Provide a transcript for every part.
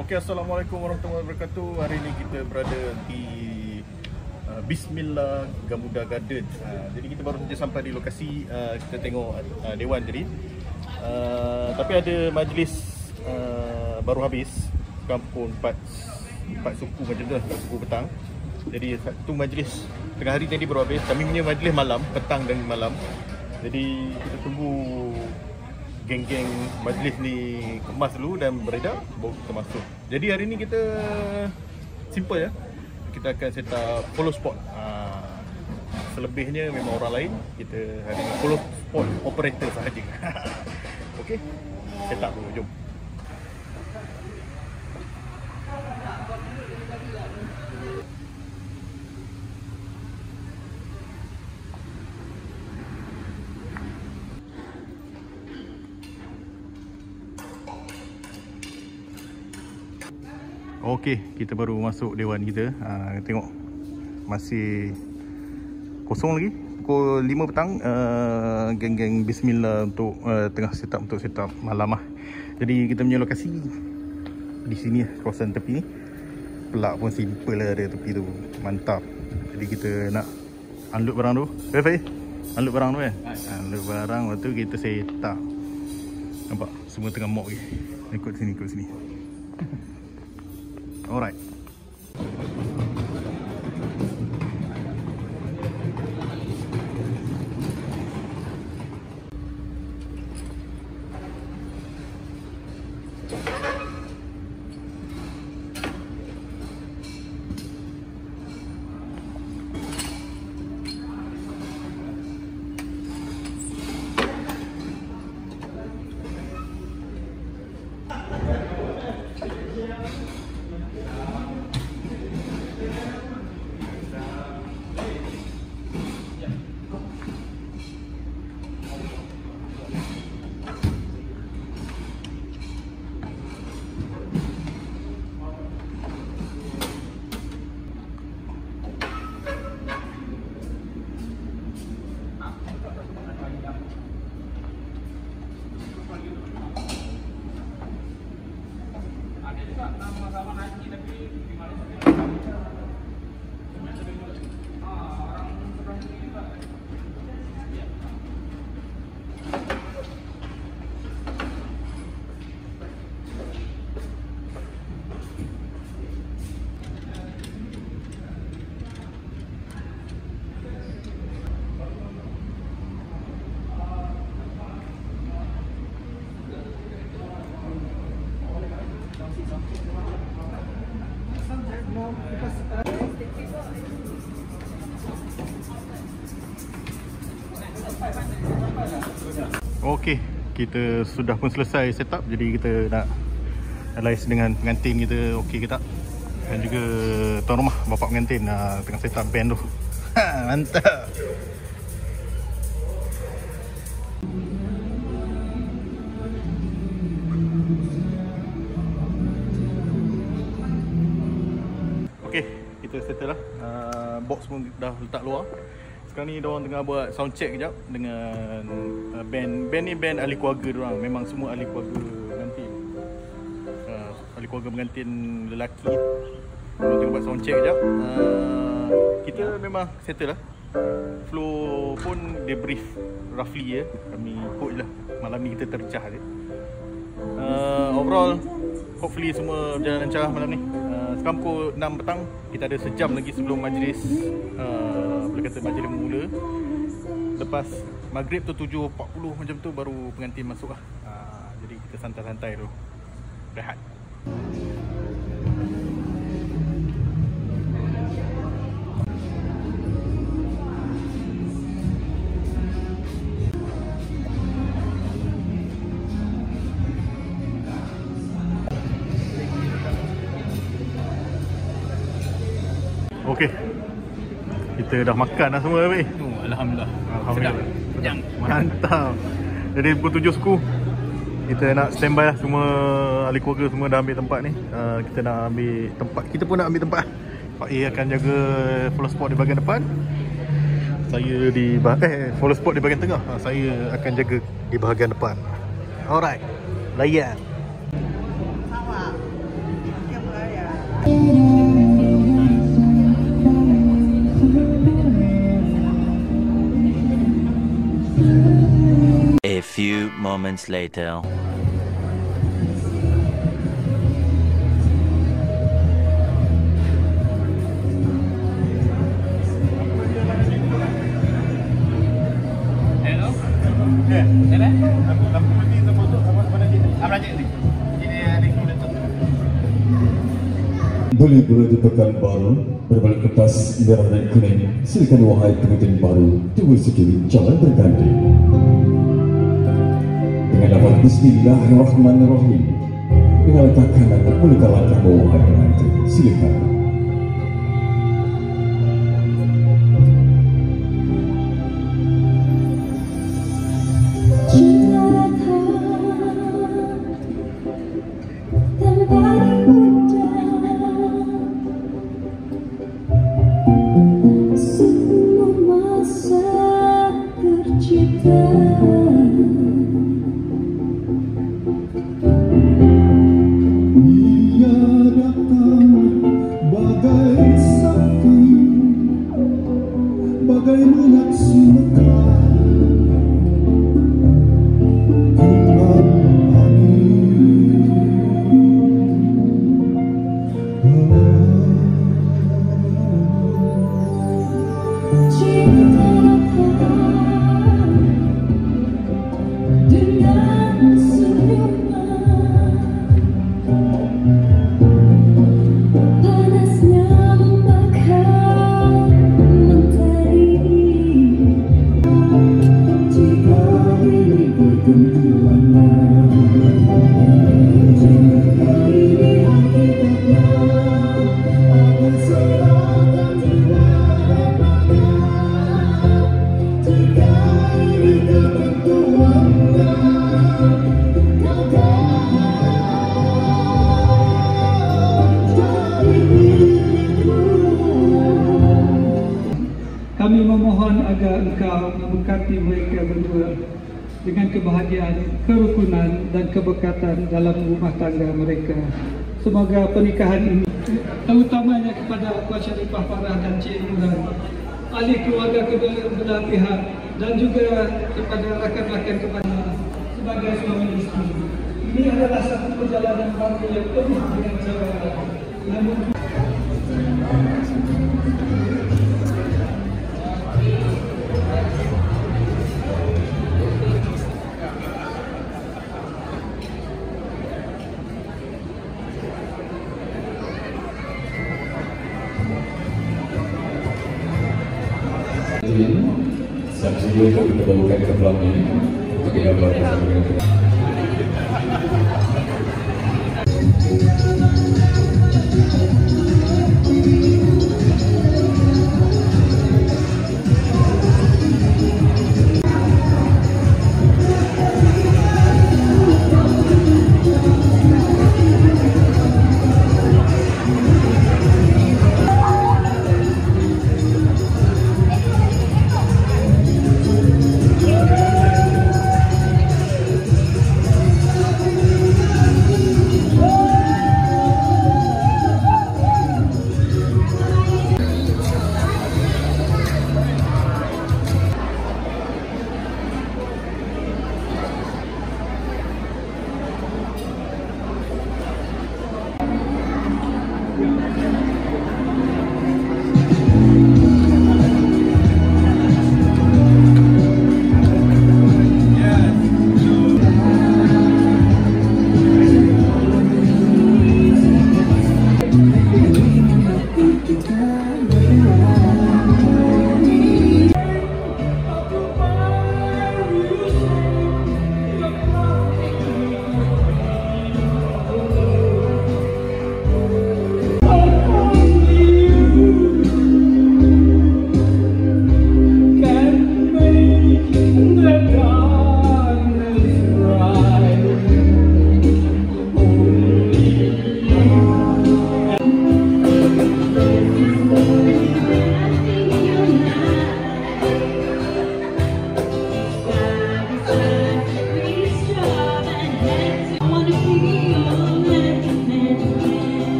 Okey, Assalamualaikum warahmatullahi wabarakatuh. Hari ini kita berada di Bismillah Gamuda Garden. Jadi kita baru saja sampai di lokasi. Kita tengok dewan tadi. Tapi ada majlis baru habis. Kampung 4 suku macam tu lah, 4 suku petang. Jadi satu majlis tengah hari tadi baru habis. Kami punya majlis malam, petang dan malam. Jadi kita tunggu geng-geng majlis ni kemas dulu dan beredar, baru kita masuk. Jadi hari ni kita simple ya. Kita akan set up follow spot. Selebihnya memang orang lain. Kita hari ni follow spot operator sahaja. Okey. Set up dulu, jom. Okey, kita baru masuk dewan kita. Tengok masih kosong lagi. Pukul 5 petang. Geng-geng Bismillah untuk tengah set up malam lah. Jadi kita punya lokasi di sini, kawasan tepi ni. Pelak pun simple lah ada tepi tu. Mantap. Jadi kita nak unload barang tu. Fai, unload barang tu kan? Unload barang, lepas tu kita set up. Nampak? Semua tengah mock lagi. Ikut sini. Alright. Okey, kita sudah pun selesai setup. Jadi kita nak analyse dengan pengantin kita okey ke tak. Dan juga tuan rumah, bapa pengantin tengah setup band tu. Mantap. Okey, kita settle lah. Box pun dah letak luar. Sekarang ni diorang tengah buat sound check kejap dengan band ni band ahli keluarga diorang. Memang semua ahli keluarga pengantin. Ahli keluarga pengantin lelaki. Diorang tengah buat sound check kejap. Kita memang settle lah. Flow pun dia brief roughly ya. Kami ikut je lah. Malam ni kita tercah je. Overall hopefully semua berjalan lancar malam ni. Sekarang pukul 6 petang. Kita ada sejam lagi sebelum majlis boleh kata majlis mula. Lepas maghrib tu 7.40 macam tu baru pengantin masuk lah. Jadi kita santai-santai dulu, rehat. Okey, kita dah makan dah semua weh. Alhamdulillah. Alhamdulillah. Sedap. Mantap. Jadi pukul 7 suku kita nak standby lah. Semua ahli keluarga semua dah ambil tempat ni. Kita nak ambil tempat. Kita pun nak ambil tempat. Pak A akan jaga follow spot di bahagian depan. Saya di follow spot di bahagian tengah. Saya akan jaga di bahagian depan. Alright. Layan. few moments later. Boleh berada Pekanbaru berbalik kertas merah dan kuning. Silakan wahai pengantin baru, tunggu sekali, jangan berganti. Dengan lafaz Bismillahirrahmanirrahim, dengan langkah kanan mulakan langkah wahai pengantin. Silakan. Kami memohon agar Engkau memberkati mereka berdua dengan kebahagiaan, kerukunan dan keberkatan dalam rumah tangga mereka. Semoga pernikahan ini, terutamanya kepada Puan Sharifah Farah dan Cik Imran, ahli keluarga kedua belah pihak, dan juga kepada rakan-rakan kepada sebagai suami isteri. Ini adalah satu perjalanan baru yang penuh dengan cabaran. Namun siap sedia untuk kita bawakan ke belakang ini untuk kita bersama dengan kita.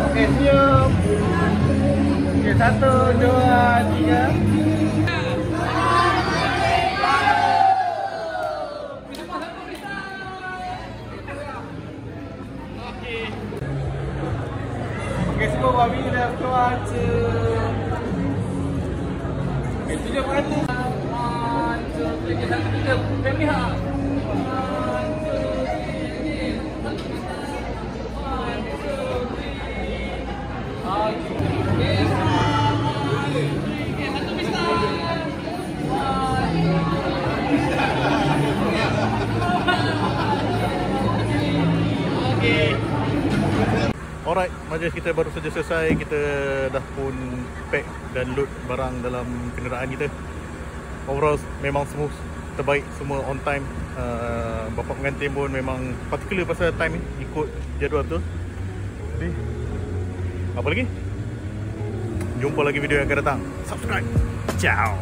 Okey, siap. Okey, 1, 2, 3. Okey, semua babi dah keluar. Okey, 7%. 1, 2, 3, 1, 2, 3. Premier. 1, 2, 3, 1. Alright, majlis kita baru saja selesai. Kita dah pun pack dan load barang dalam kenderaan kita. Overall memang smooth, terbaik, semua on time. Bapa pengantin pun memang particular pasal time ni, ikut jadual betul. Jadi apa lagi? Jumpa lagi video yang akan datang. Subscribe. Ciao.